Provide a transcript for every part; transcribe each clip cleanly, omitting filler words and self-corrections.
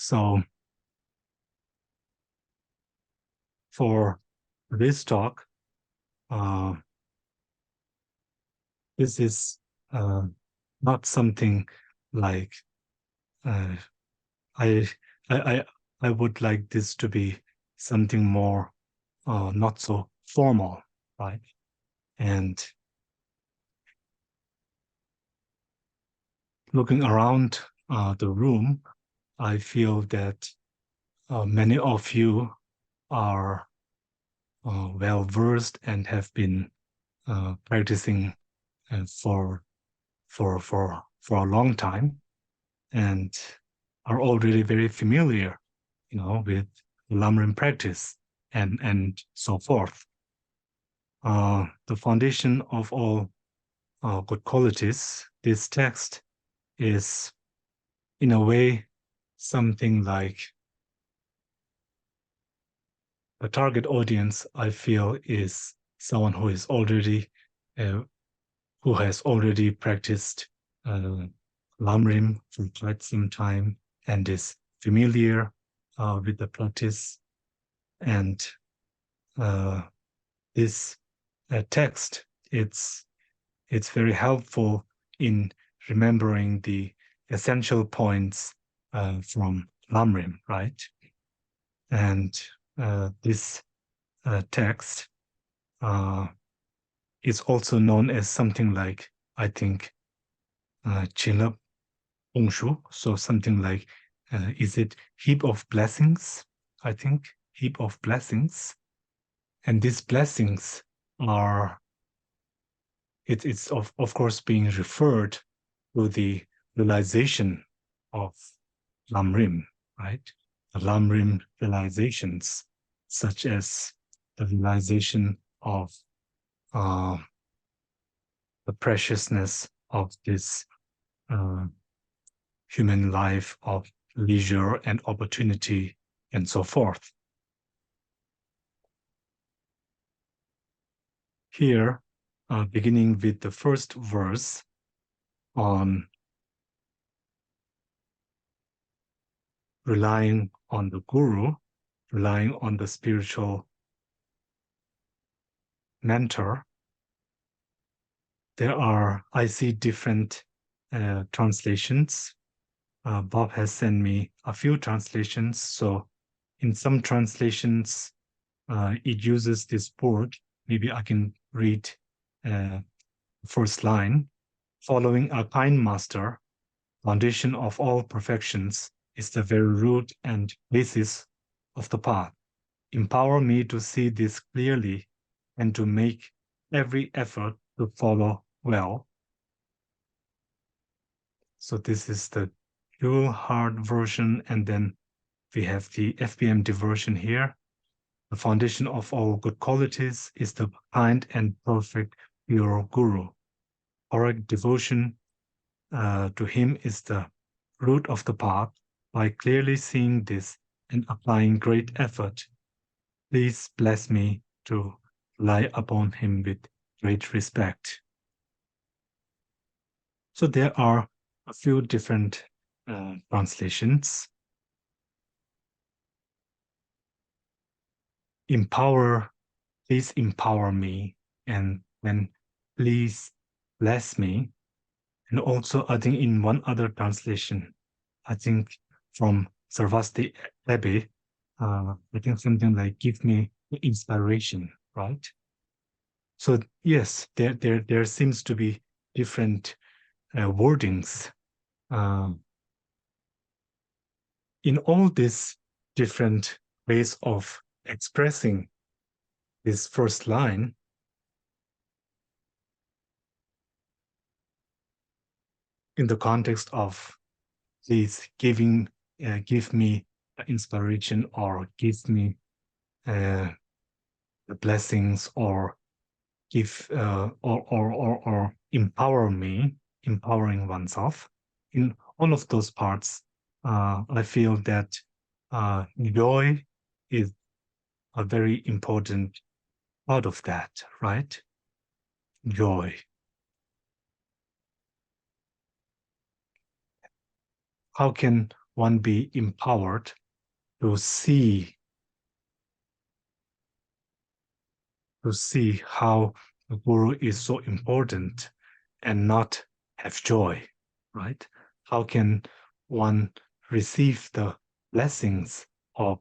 So for this talk, this is not something like I would like this to be something more not so formal, right? And looking around the room, I feel that many of you are well versed and have been practicing for a long time, and are already very familiar, with Lamrim practice and so forth. The foundation of all good qualities. This text is, in a way, something like the target audience. I feel is someone who is already who has already practiced Lamrim for quite some time and is familiar with the practice. And this text, it's very helpful in remembering the essential points from Lamrim, right? And this text is also known as something like, I think, Chilab Ongshu. So something like, is it heap of blessings? I think heap of blessings. And these blessings are, it's of course being referred to the realization of Lamrim, right? The Lamrim realizations, such as the realization of the preciousness of this human life, of leisure and opportunity, and so forth. Here, beginning with the first verse on relying on the guru, relying on the spiritual mentor, I see different translations. Bob has sent me a few translations. So in some translations, it uses this word. Maybe I can read the first line. Following a kind master, foundation of all perfections, is the very root and basis of the path. Empower me to see this clearly and to make every effort to follow well. So this is the pure hard version, and then we have the FBMD version here. The foundation of all good qualities is the kind and perfect pure guru. Correct devotion to him is the root of the path. By clearly seeing this and applying great effort, please bless me to lie upon him with great respect. So there are a few different translations. Please empower me, and then please bless me. And also, I think in one other translation, I think from Sarvasti Abbey, I think something like give me inspiration, right? So yes, there seems to be different wordings in all these different ways of expressing this first line. In the context of please give me inspiration, or give me the blessings, or give or empower me, empowering oneself. In all of those parts, I feel that joy is a very important part of that, right? Joy. How can one be empowered to see how the guru is so important and not have joy, right? How can one receive the blessings of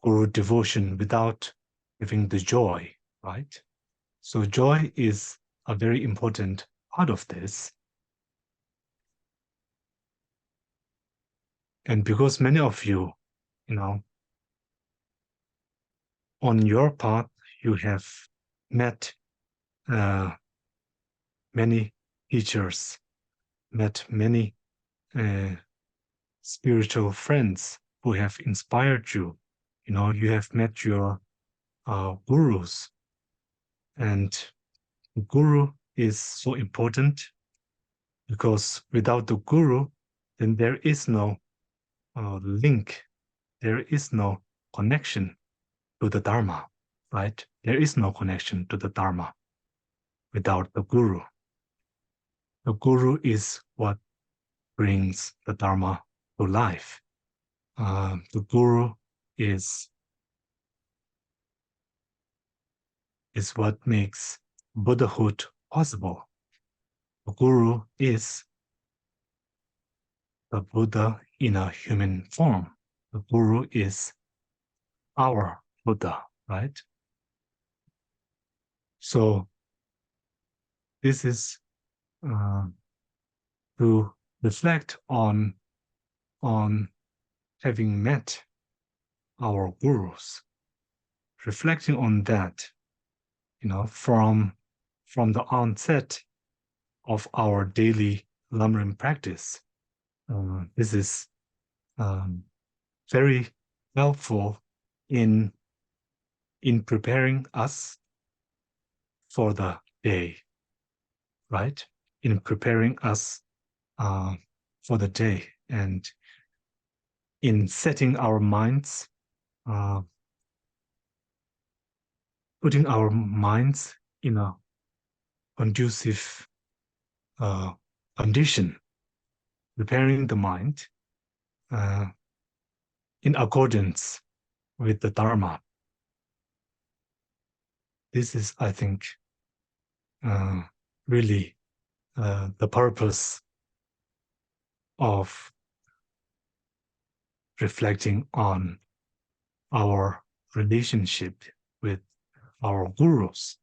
guru devotion without having the joy, right? So joy is a very important part of this. And because many of you, on your path, you have met many teachers, met many spiritual friends who have inspired you. You have met your gurus, and the guru is so important because without the guru, then there is no link, there is no connection to the Dharma, right? There is no connection to the Dharma without the guru. The guru is what brings the Dharma to life. The guru is what makes Buddhahood possible. The guru is the Buddha in a human form. The guru is our Buddha, right? So this is to reflect on having met our gurus, reflecting on that, from the onset of our daily Lamrim practice. This is very helpful in preparing us for the day, right? In preparing us for the day and in setting our minds, putting our minds in a conducive condition, preparing the mind in accordance with the Dharma. This is, I think, really the purpose of reflecting on our relationship with our gurus.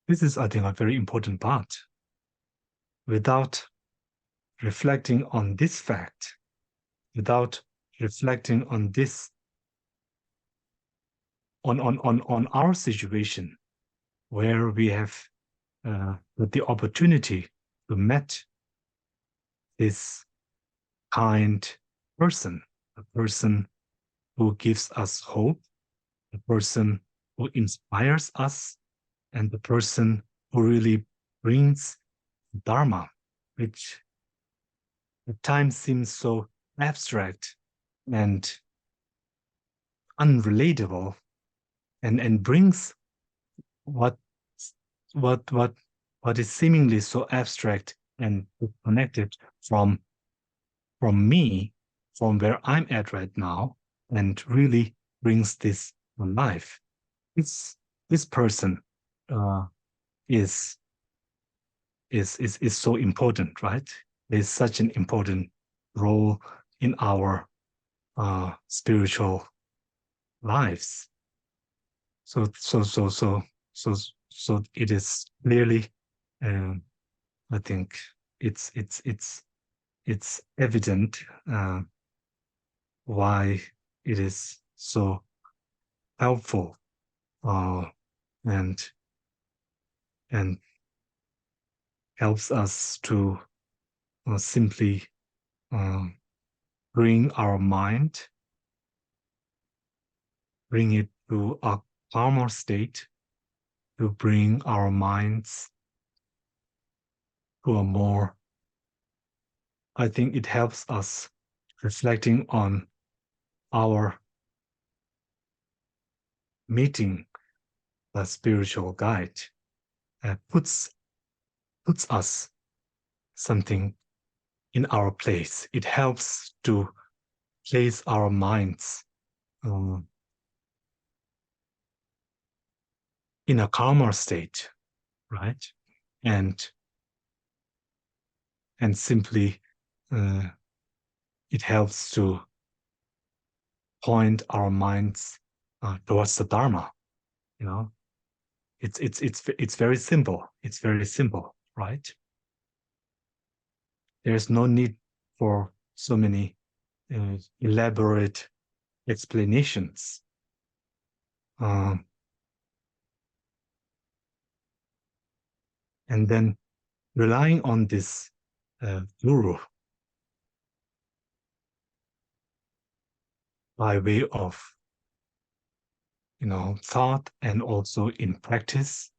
This is, I think, a very important part. Without reflecting on this fact, without reflecting on this, on our situation, where we have the opportunity to meet this kind person, a person who gives us hope, a person who inspires us, and the person who really brings Dharma, which at times seems so abstract and unrelatable, and brings what is seemingly so abstract and disconnected from me, from where I'm at right now, and really brings this to life. This person is so important, right? There's such an important role in our spiritual lives. So it is clearly, I think it's evident why it is so helpful and helps us to simply bring our mind, bring it to a calmer state, to bring our minds to a more, I think it helps us reflecting on our meeting the spiritual guide, puts us something in our place. It helps to place our minds in a calmer state, right? And simply it helps to point our minds towards the Dharma. You know, it's very simple. It's very simple, right? There's no need for so many elaborate explanations. And then relying on this guru by way of thought and also in practice.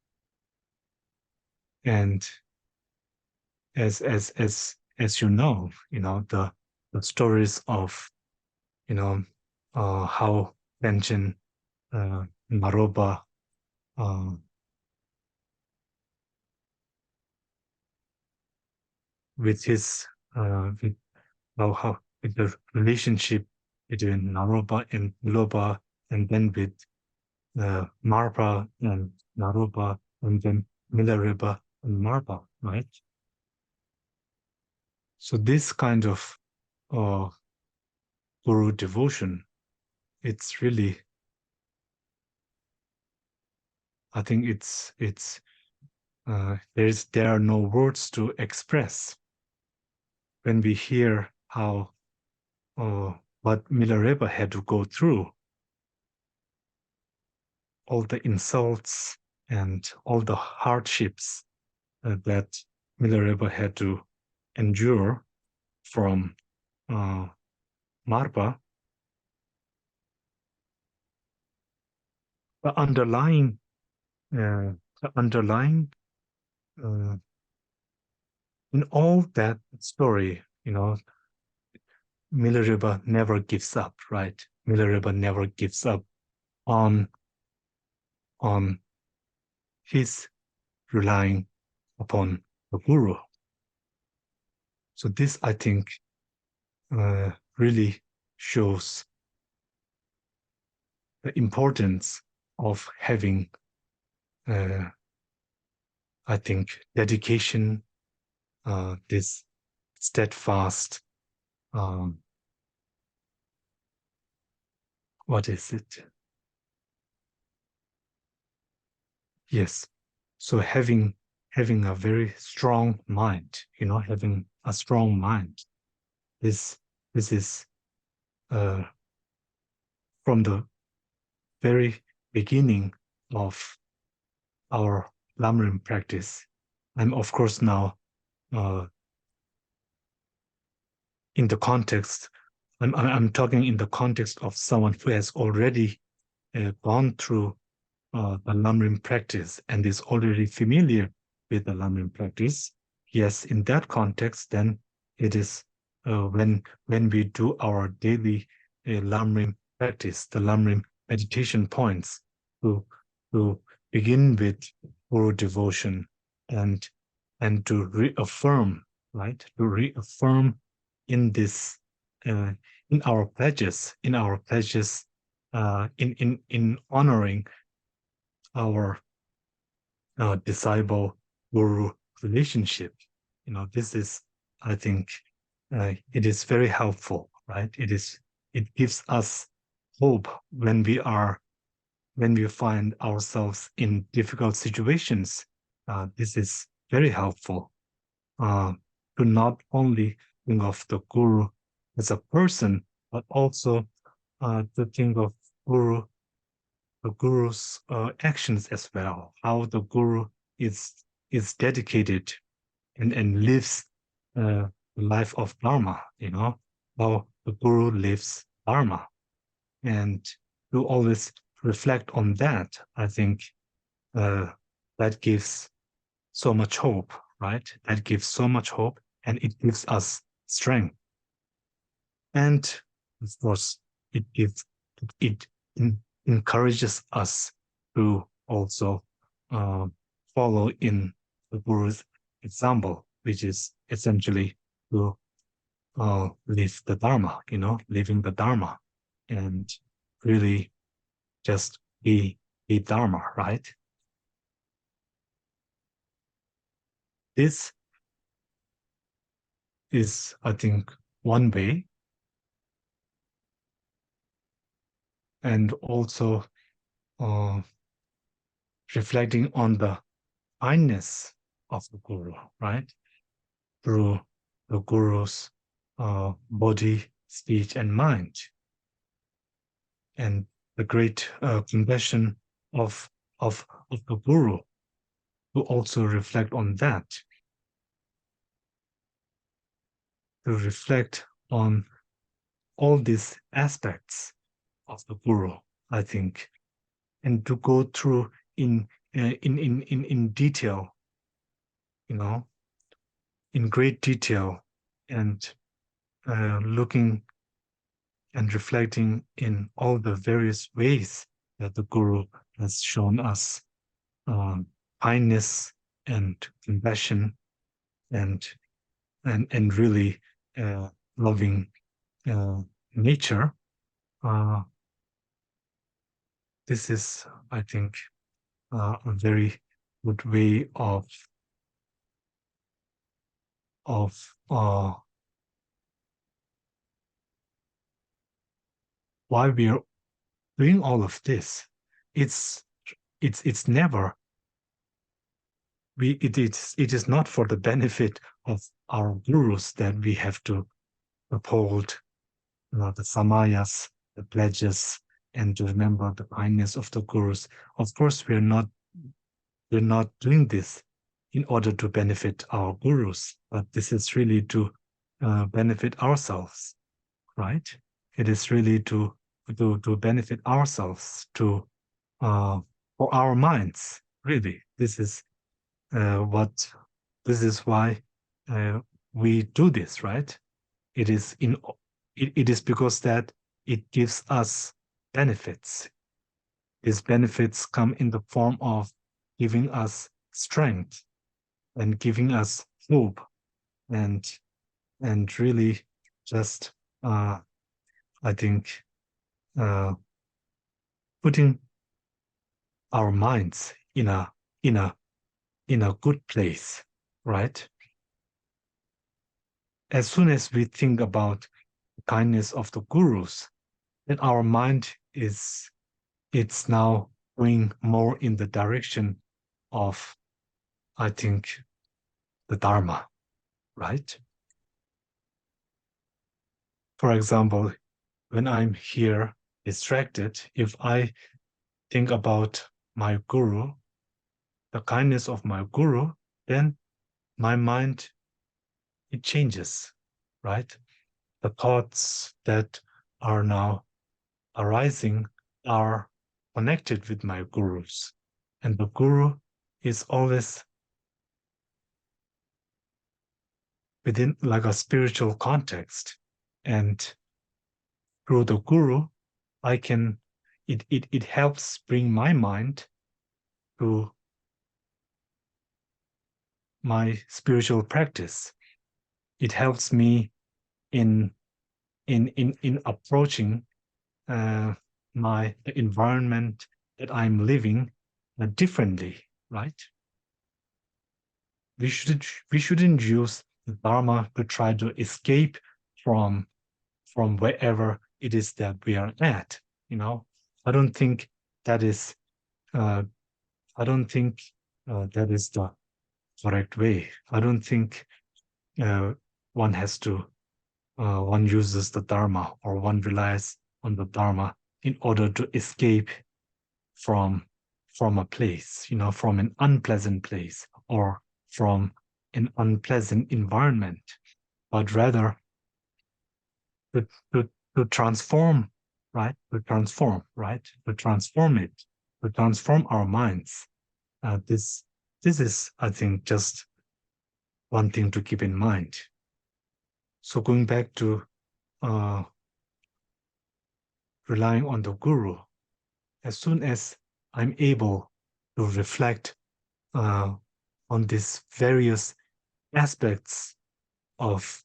And as you know, the stories of how Benjamin Maroba with his with with the relationship between Naropa and Loba, and then with Marpa and Naropa, and then Milarepa and Marpa, right? So this kind of guru devotion, it's really, I think there are no words to express when we hear how what Milarepa had to go through, all the insults and all the hardships that Milarepa had to endure from Marpa. The underlying in all that story, Milarepa never gives up, right? Milarepa never gives up on his relying upon the guru. So this, I think, really shows the importance of having, I think, dedication, this steadfast, what is it? Yes. So having a very strong mind, having a strong mind. This is from the very beginning of our Lamrim practice. I'm of course now in the context. I'm talking in the context of someone who has already gone through the Lamrim practice and is already familiar with the Lamrim practice. Yes, in that context, then it is when we do our daily Lamrim practice, the Lamrim meditation points, to begin with guru devotion and to reaffirm, right? To reaffirm in this in our pledges, in honoring our disciple guru relationship. This is, I think, it is very helpful, right? It gives us hope when we find ourselves in difficult situations. This is very helpful to not only think of the guru as a person, but also to think of the guru's actions as well. How the guru is dedicated and lives the life of Dharma. How the guru lives Dharma, and to always reflect on that. I think that gives so much hope, right? That gives so much hope, and it gives us strength. And of course, it encourages us to also follow in the Guru's example. which is essentially to live the Dharma, living the Dharma, and really just be Dharma, right? This is, I think, one way, and also reflecting on the kindness of the Guru, right? Through the Guru's body, speech, and mind, and the great compassion of, of the Guru, to also reflect on that, to reflect on all these aspects of the Guru, I think, and to go through in detail, in great detail, and looking and reflecting in all the various ways that the Guru has shown us kindness and compassion, and really loving nature. This is, I think, a very good way of why we are doing all of this. It's never it is not for the benefit of our gurus that we have to uphold the samayas, the pledges, and to remember the kindness of the gurus. Of course, we're not doing this in order to benefit our gurus, but this is really to benefit ourselves, right? It is really to benefit ourselves, to for our minds. Really, this is why we do this, right? It is it is because that it gives us benefits. These benefits come in the form of giving us strength and giving us hope, and really just I think putting our minds in a good place, right? As soon as we think about the kindness of the gurus, then our mind it's now going more in the direction of, I think, the Dharma, right? For example, when I'm here distracted, if I think about my guru, the kindness of my guru, then my mind, it changes, right? The thoughts that are now arising are connected with my gurus. And the guru is always within like a spiritual context. And through the guru, I can, it helps bring my mind to my spiritual practice. It helps me in approaching the environment that I'm living differently, right? We shouldn't use the Dharma to try to escape from wherever it is that we are at. I don't think that is that is the correct way. I don't think one has to one uses the Dharma, or one relies on the Dharma in order to escape from a place, from an unpleasant place, or from an unpleasant environment, but rather to, to, to transform, right? To transform, right? To transform it, to transform our minds. This is, I think, just one thing to keep in mind. So going back to relying on the guru, as soon as I'm able to reflect on these various aspects of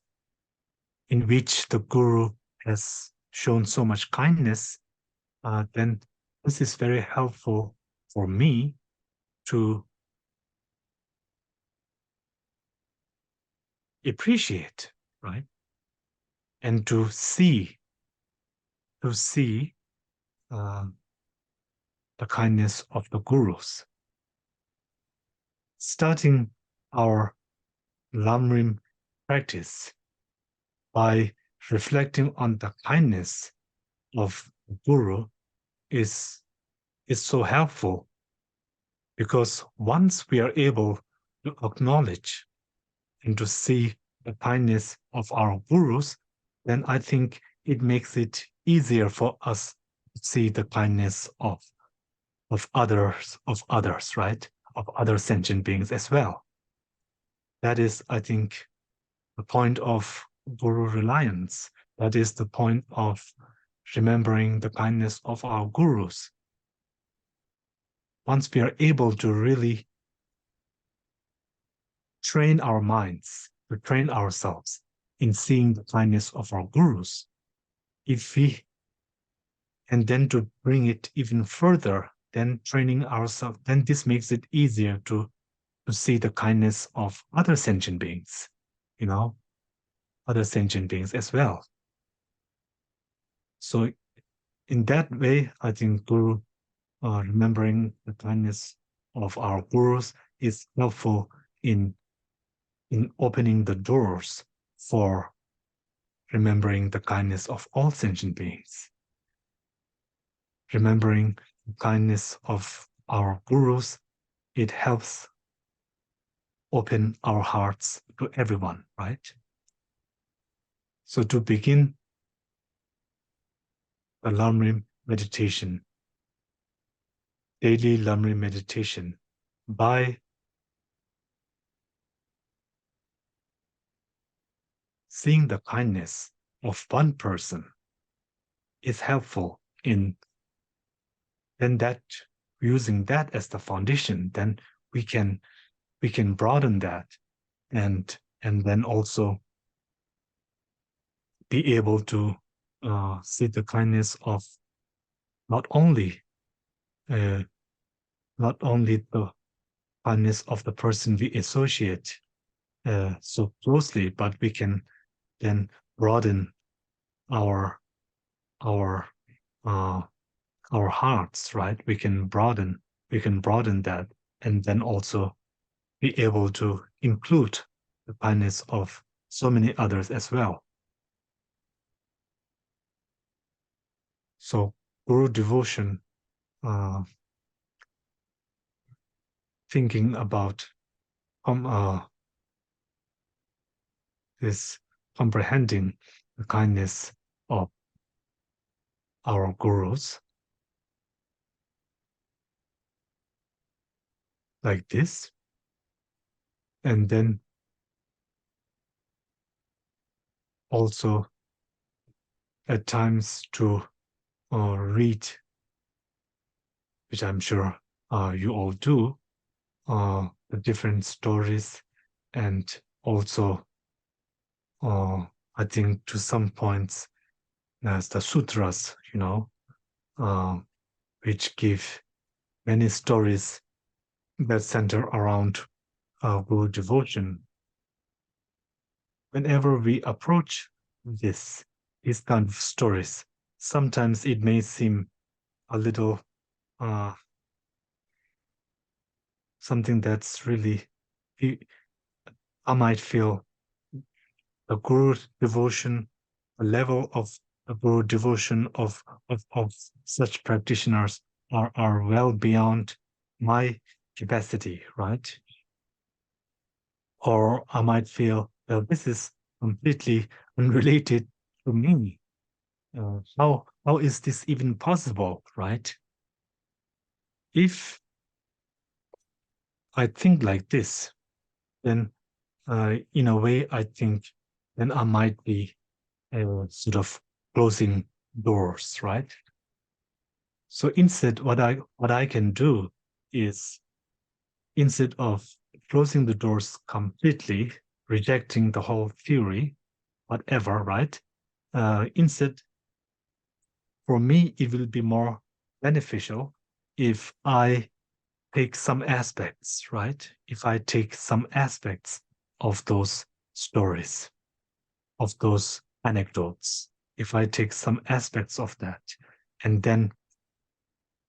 in which the Guru has shown so much kindness, then this is very helpful for me to appreciate, right? And to see uh, the kindness of the gurus. Starting our Lamrim practice by reflecting on the kindness of the guru is so helpful, because once we are able to acknowledge and to see the kindness of our gurus, then I think it makes it easier for us to see the kindness of others, right? Of other sentient beings as well. That is, I think, the point of guru reliance. That is the point of remembering the kindness of our gurus. Once we are able to really train our minds, to train ourselves in seeing the kindness of our gurus, and then to bring it even further, then training ourselves, then this makes it easier to see the kindness of other sentient beings, other sentient beings as well. So in that way, I think remembering the kindness of our gurus is helpful in opening the doors for remembering the kindness of all sentient beings. Remembering the kindness of our gurus, it helps open our hearts to everyone, right? So to begin the Lamrim meditation, daily Lamrim meditation, by seeing the kindness of one person is helpful in then that using that as the foundation, then we can broaden that and then also be able to see the kindness of not only the kindness of the person we associate so closely, but we can then broaden our uh, our hearts, right? We can broaden that, and then also be able to include the kindness of so many others as well. So Guru devotion, thinking about this comprehending the kindness of our gurus like this, and then also at times to read, which I'm sure you all do, the different stories, and also I think to some points there's the sutras, which give many stories that center around Guru devotion. Whenever we approach these kind of stories, sometimes it may seem a little something that's really, I might feel the Guru devotion, the level of the Guru devotion of such practitioners are well beyond my capacity, right? Or I might feel, well, this is completely unrelated to me. How is this even possible, right? If I think like this, then in a way, I think then I might be sort of closing doors, right? So instead, what I can do is, instead of closing the doors completely, rejecting the whole theory, whatever, right? Instead, for me, it will be more beneficial if I take some aspects, right? If I take some aspects of those stories, of those anecdotes, if I take some aspects of that and then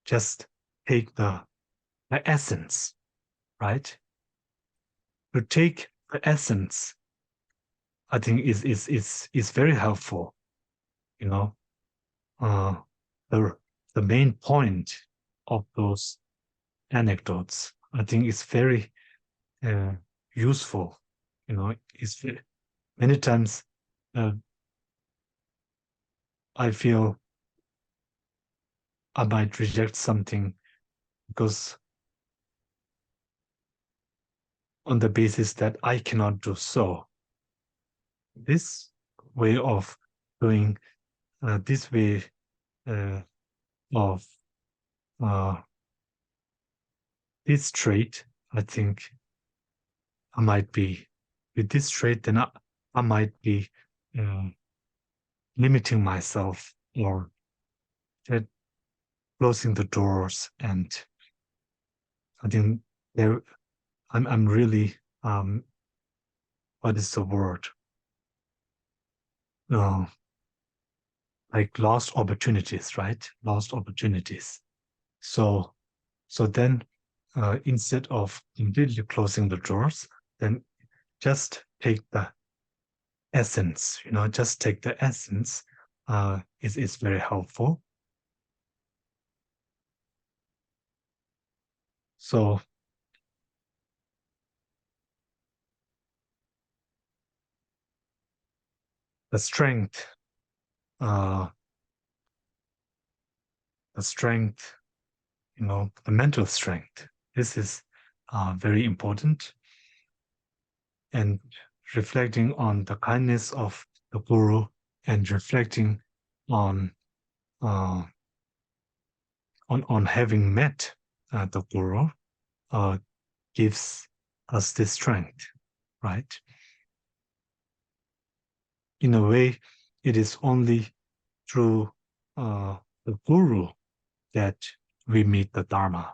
just take the essence, right? To take the essence, I think is very helpful. You know, uh, the the main point of those anecdotes, I think, is very uh, useful. You know, it's many times uh, I feel I might reject something because on the basis that I cannot do so. This way of doing, this way of this trait, I think I might be with this trait, then I might be uh, limiting myself or closing the doors, and I think there I'm really what is the word? Uh, like lost opportunities, right? Lost opportunities. So then instead of completely closing the doors, then just take the essence, just take the essence is very helpful. So the strength, uh, the strength, the mental strength, this is very important. And reflecting on the kindness of the Guru and reflecting on uh, on having met the Guru gives us this strength, right? In a way, it is only through the Guru that we meet the Dharma,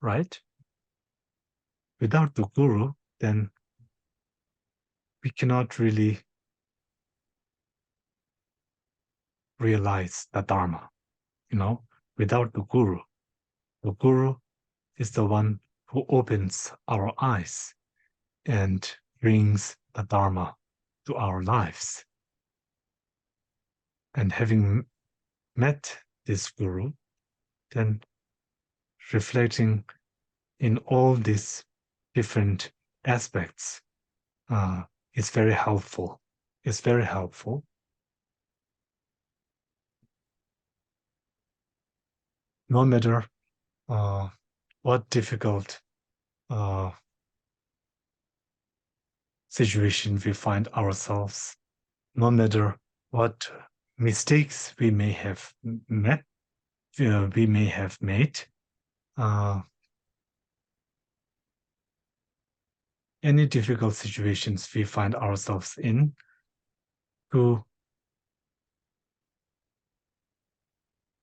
right? Without the Guru, then we cannot really realize the Dharma, without the Guru. The Guru is the one who opens our eyes and brings the Dharma to our lives. And having met this Guru, then reflecting in all these different aspects is very helpful. It's very helpful. No matter what difficult situation we find ourselves, no matter what mistakes we may have made, any difficult situations we find ourselves in, to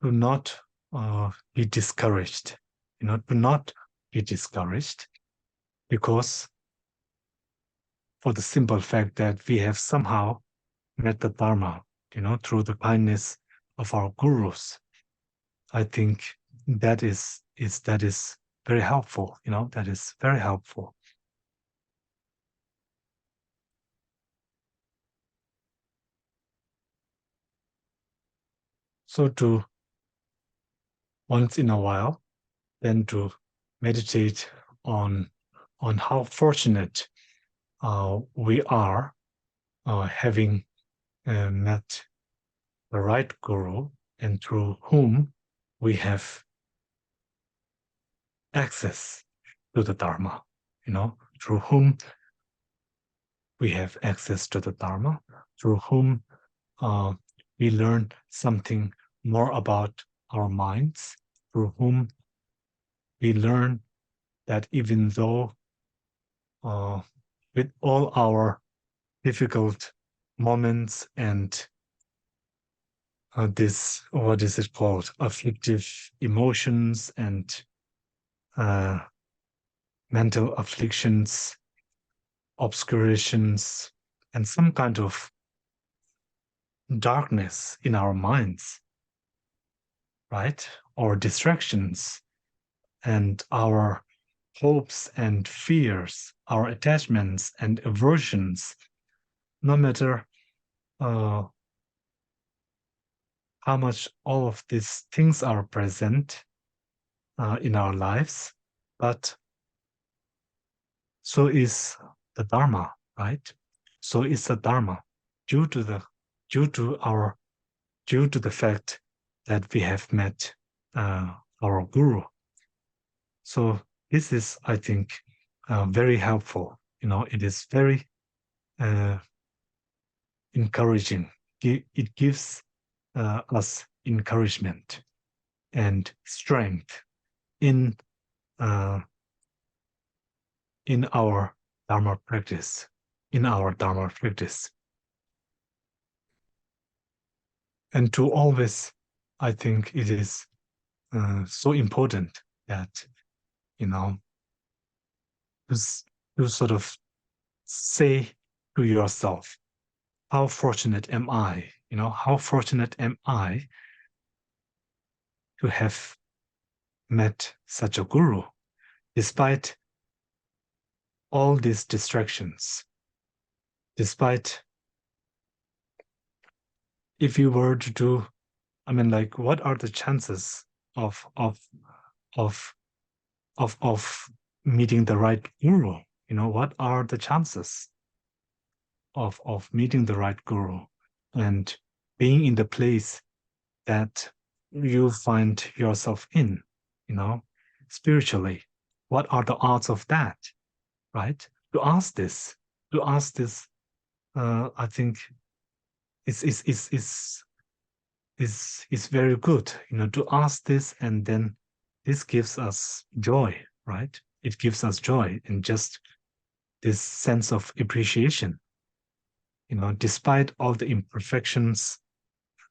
not be discouraged, to not be discouraged, because for the simple fact that we have somehow met the Dharma, through the kindness of our gurus. I think that is very helpful, that is very helpful. So to once in a while, then to meditate on how fortunate we are having met the right guru, and through whom we have access to the Dharma, through whom we have access to the Dharma, through whom we learn something more about our minds, through whom we learn that even though with all our difficult moments and this, what is it called, afflictive emotions and mental afflictions, obscurations, and some kind of darkness in our minds, right? Or distractions and our hopes and fears, our attachments and aversions, no matter how much all of these things are present in our lives, but so is the Dharma, right? So is the Dharma due to the due to our due to the fact that we have met our guru. So this is, I think, very helpful. It is very encouraging. It gives us encouragement and strength in our Dharma practice. And to always, I think it is so important that, to sort of say to yourself, how fortunate am I? How fortunate am I to have met such a guru, despite all these distractions, despite if you were to do, what are the chances of meeting the right guru? What are the chances of meeting the right guru and being in the place that you find yourself in, spiritually? What are the odds of that, right? To ask this, I think is very good, to ask this, and then this gives us joy, right? It gives us joy and just this sense of appreciation, despite all the imperfections,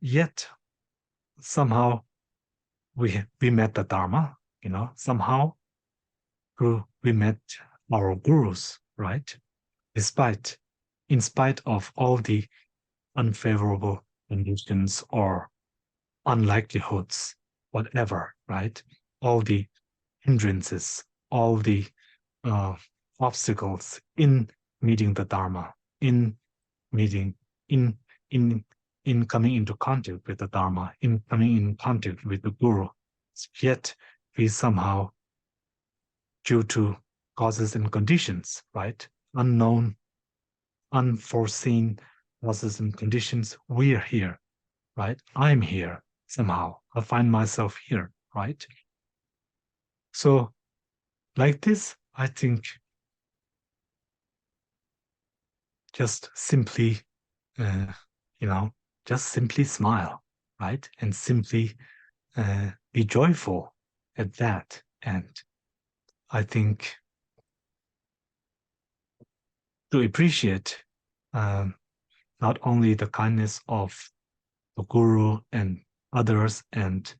yet somehow we met the Dharma, somehow we met our gurus, right? In spite of all the unfavorable conditions or unlikelihoods, whatever, right? All the hindrances, all the obstacles in meeting the Dharma, in meeting, in in in coming into contact with the Dharma, in coming in contact with the Guru. Yet we somehow, due to causes and conditions, right? Unknown, unforeseen causes and conditions, we are here, right? I'm here somehow. I find myself here, right? So, like this, I think just simply, uh, just simply smile, right? And simply be joyful at that. And I think to appreciate not only the kindness of the guru and others, and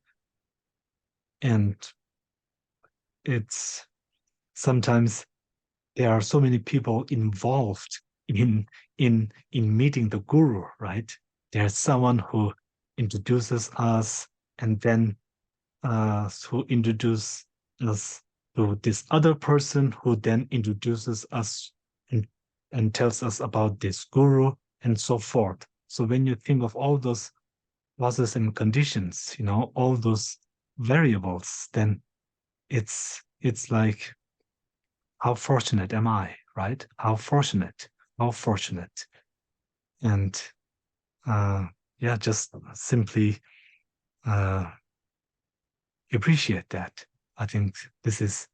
it's sometimes there are so many people involved in meeting the guru, right? There's someone who introduces us, and then who introduces us to this other person, who then introduces us and, tells us about this guru, and so forth. So when you think of all those causes and conditions, all those variables, then it's like, how fortunate am I, right? How fortunate. And just simply appreciate that. I think this is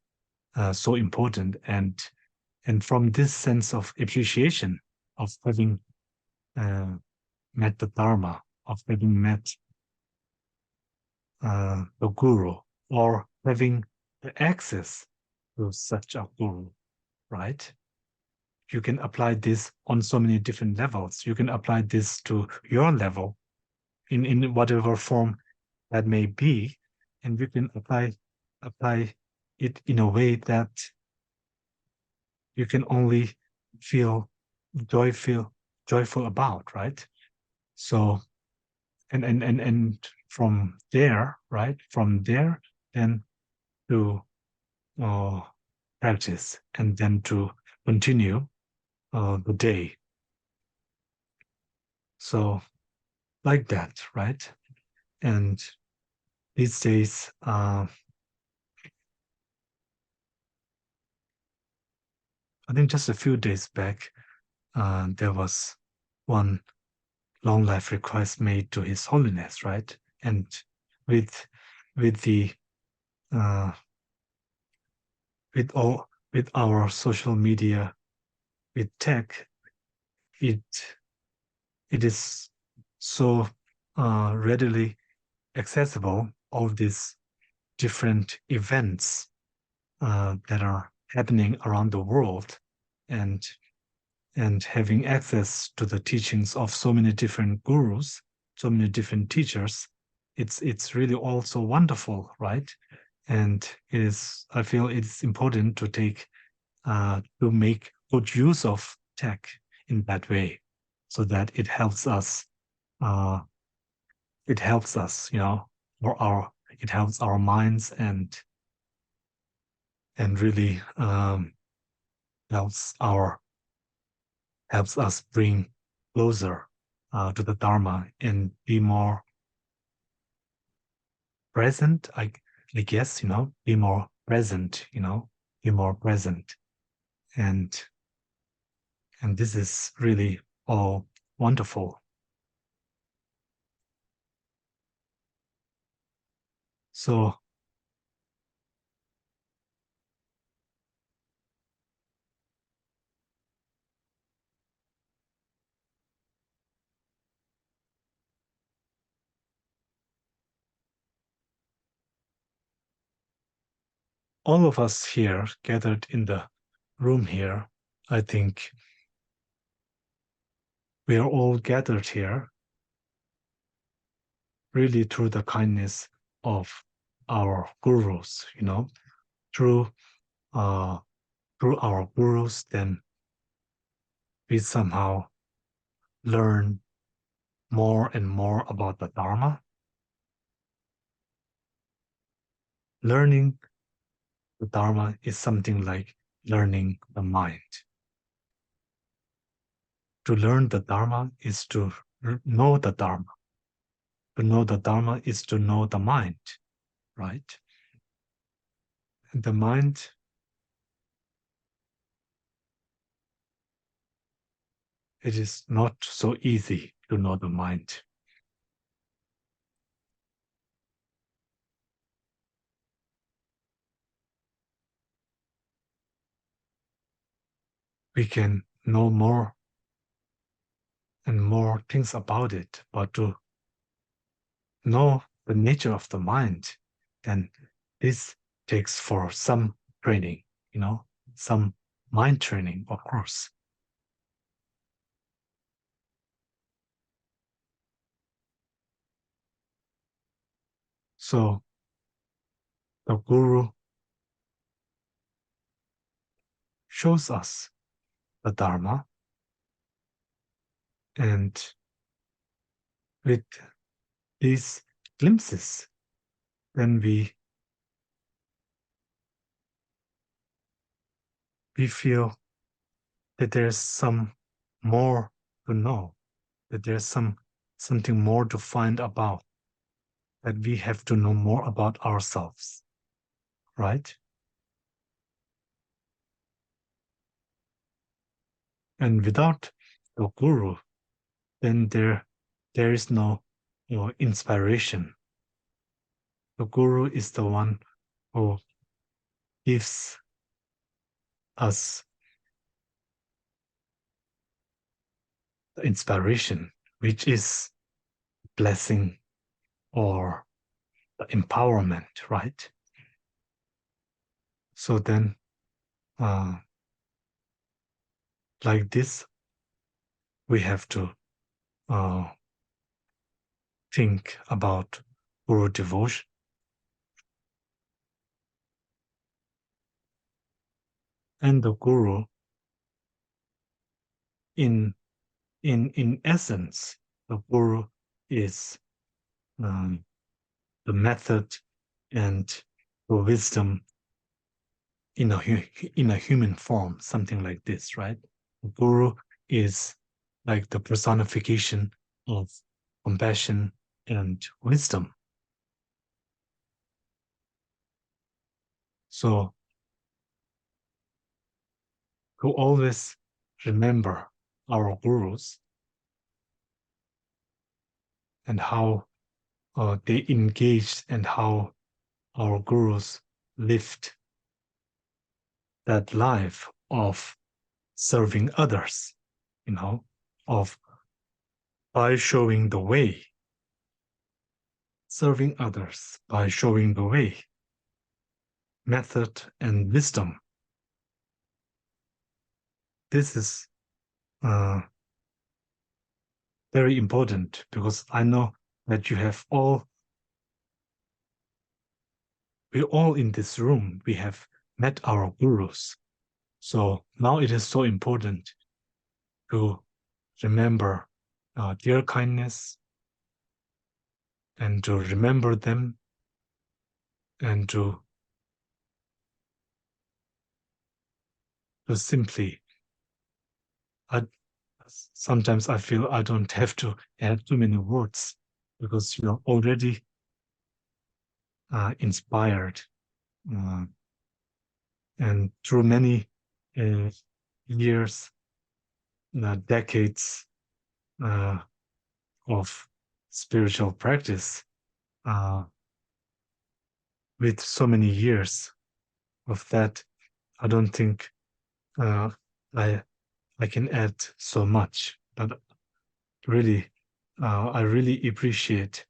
so important, and from this sense of appreciation of having met the Dharma, of having met the Guru, or having the access to such a Guru, right? you can apply this on so many different levels. You can apply this to your level in whatever form that may be, and you can apply it in a way that you can only feel joyful about, right? So and from there, right? From there, then to practice, and then to continue the day. So like that, right? And these days, I think just a few days back, there was one long life request made to His Holiness, right? And with with the uh, with our social media, with tech, it it is so readily accessible, all these different events that are happening around the world, and having access to the teachings of so many different gurus, so many different teachers, it's really also wonderful, right? And I feel it's important to make good use of tech in that way, so that uh, it helps us, it helps our minds, and really helps us bring closer to the Dharma and be more present. I guess, be more present, be more present. And this is really all wonderful. So all of us here gathered in the room here, I think we are all gathered here really through the kindness of our gurus, through uh, through our gurus, then we somehow learn more and more about the Dharma. Learning the Dharma is something like learning the mind. To learn the Dharma is to know the Dharma. To know the Dharma is to know the mind, right? And the mind, it is not so easy to know the mind. We can know more and more things about it, but to know the nature of the mind, then this takes for some training, some mind training, of course. So the guru shows us the Dharma, and with these glimpses, then we feel that there's some more to know, that there's something more to find about, that we have to know more about ourselves, right? And without the guru, then there is no inspiration. The guru is the one who gives us the inspiration, which is blessing or the empowerment, right? So then like this, we have to think about guru devotion. And the guru, in essence, the guru is the method and the wisdom in a human form, something like this, right? The guru is like the personification of compassion and wisdom. So to always remember our gurus and how they engaged and how our gurus lived that life of serving others, of by showing the way, serving others by showing the way, method and wisdom. This is very important because I know that we're all in this room, we have met our gurus. So now it is so important to remember their kindness and to remember them and to simply, sometimes I feel I don't have to add too many words because you're already inspired. And through many years, decades of spiritual practice, with so many years of that, I don't think I can add so much. But really, I really appreciate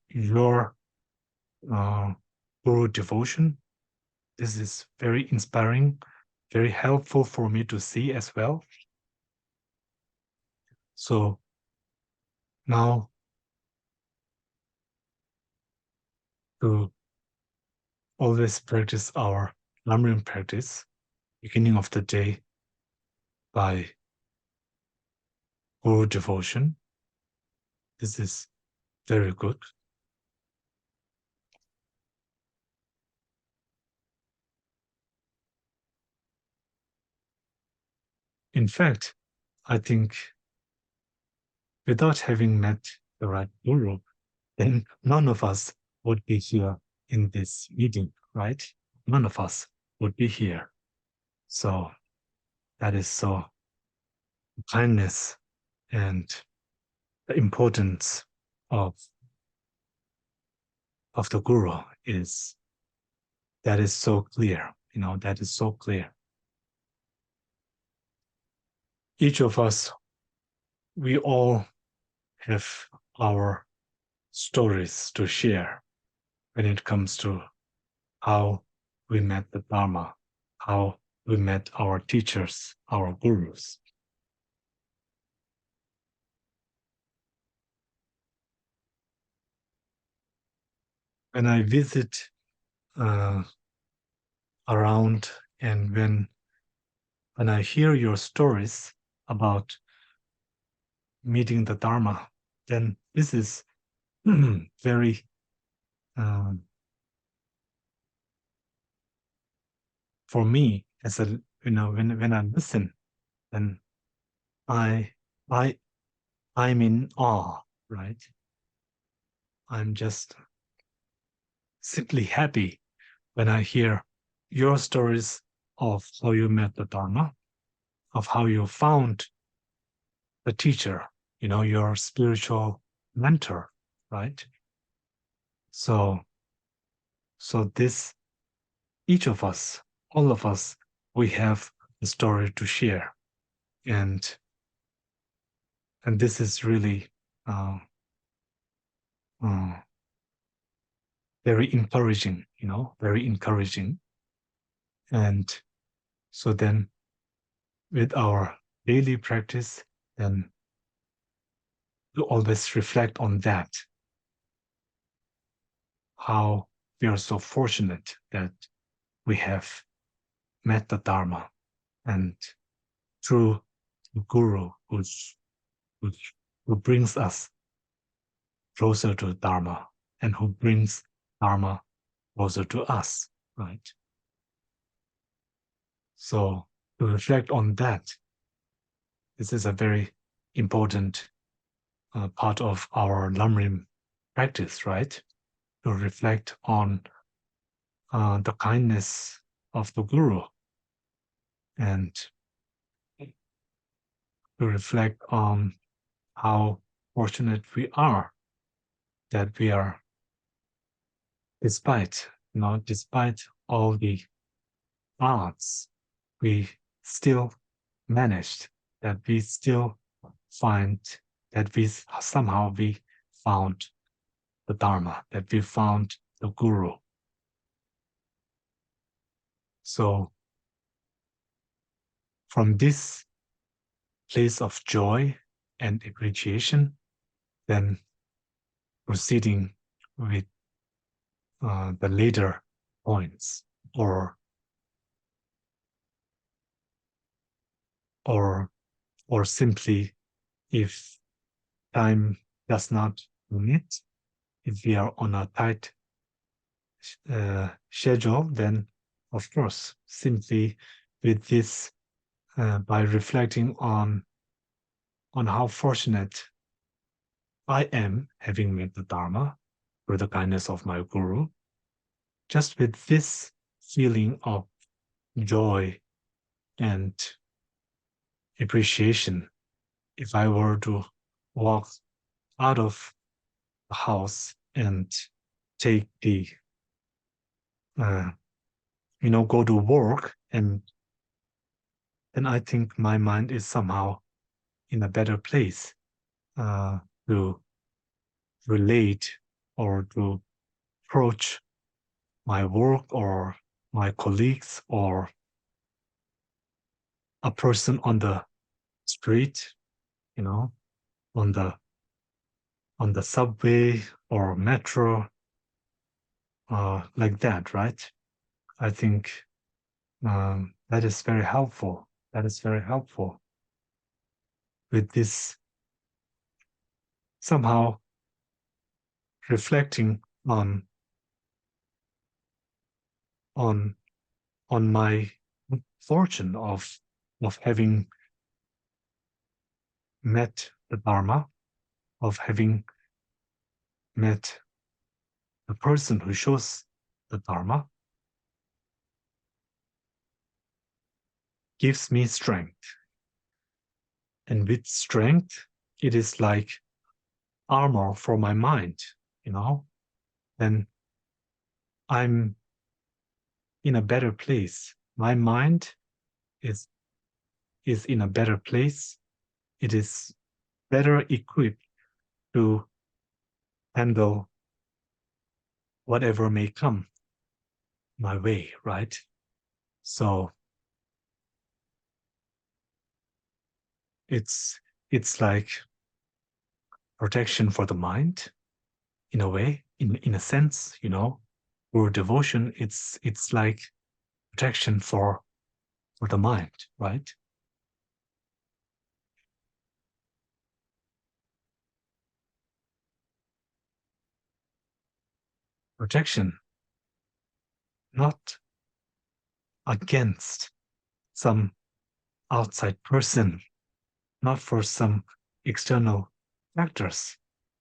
your guru devotion. This is very inspiring, very helpful for me to see as well. So now to always practice our Lamrim practice, beginning of the day by guru devotion. This is very good. In fact, I think without having met the right guru, then none of us would be here in this meeting, right? None of us would be here. So that is so kindness and the importance of the guru is so clear, that is so clear. Each of us, we all have our stories to share when it comes to how we met the Dharma, how we met our teachers, our gurus. When I visit around and when I hear your stories about meeting the Dharma, then this is very for me as a when I listen, then I I'm in awe, right? I'm just simply happy when I hear your stories of how you met the Dharma, of how you found the teacher, your spiritual mentor, right? So this, each of us, all of us, we have a story to share. And this is really uh, very encouraging, very encouraging. And so then with our daily practice, then to always reflect on that, how we are so fortunate that we have met the Dharma, and through the Guru who brings us closer to Dharma, and who brings Dharma closer to us, right? So to reflect on that, this is a very important part of our Lamrim practice, right? To reflect on the kindness of the Guru, and to reflect on how fortunate we are that we are, despite all the odds, we still managed, that we still find, that we somehow we found the Dharma, that we found the Guru. So from this place of joy and appreciation, then proceeding with the later points, or simply, if time does not permit, if we are on a tight schedule, then of course, simply with this, by reflecting on how fortunate I am having met the Dharma through the kindness of my Guru, just with this feeling of joy and appreciation, if I were to walk out of the house and take the, go to work, and then I think my mind is somehow in a better place to relate or to approach my work or my colleagues or a person on the street, on the subway or metro, like that, right? I think that is very helpful. That is very helpful. With this, somehow reflecting on my fortune of having met the Dharma, of having met the person who shows the Dharma, gives me strength. And with strength, it is like armor for my mind, then I'm in a better place. My mind is in a better place. It is better equipped to handle whatever may come my way, right? So it's like protection for the mind, in a way, in a sense, or devotion. It's like protection for the mind, right? Protection, not against some outside person, not for some external factors,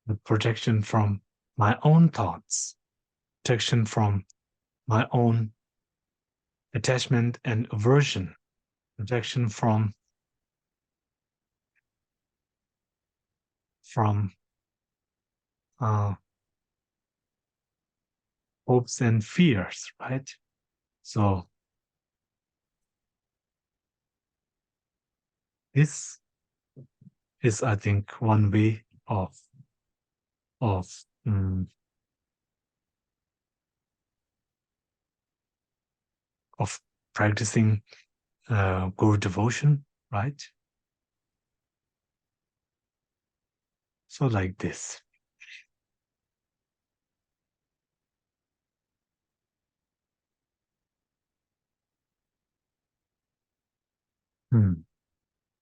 but protection from my own thoughts, protection from my own attachment and aversion, protection from uh, hopes and fears, right? So this is, I think, one way of of um, of practicing Guru devotion, right? So like this.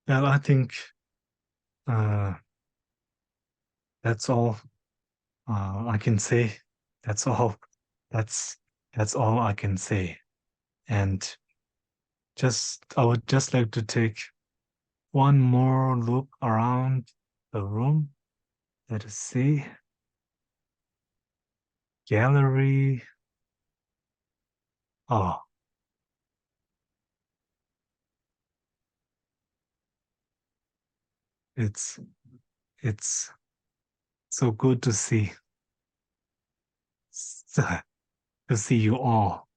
Well, I think uh, that's all I can say. That's all. That's that's all I can say. And I would just like to take one more look around the room. Let us see. Gallery. Oh, it's it's so good to see to see you all.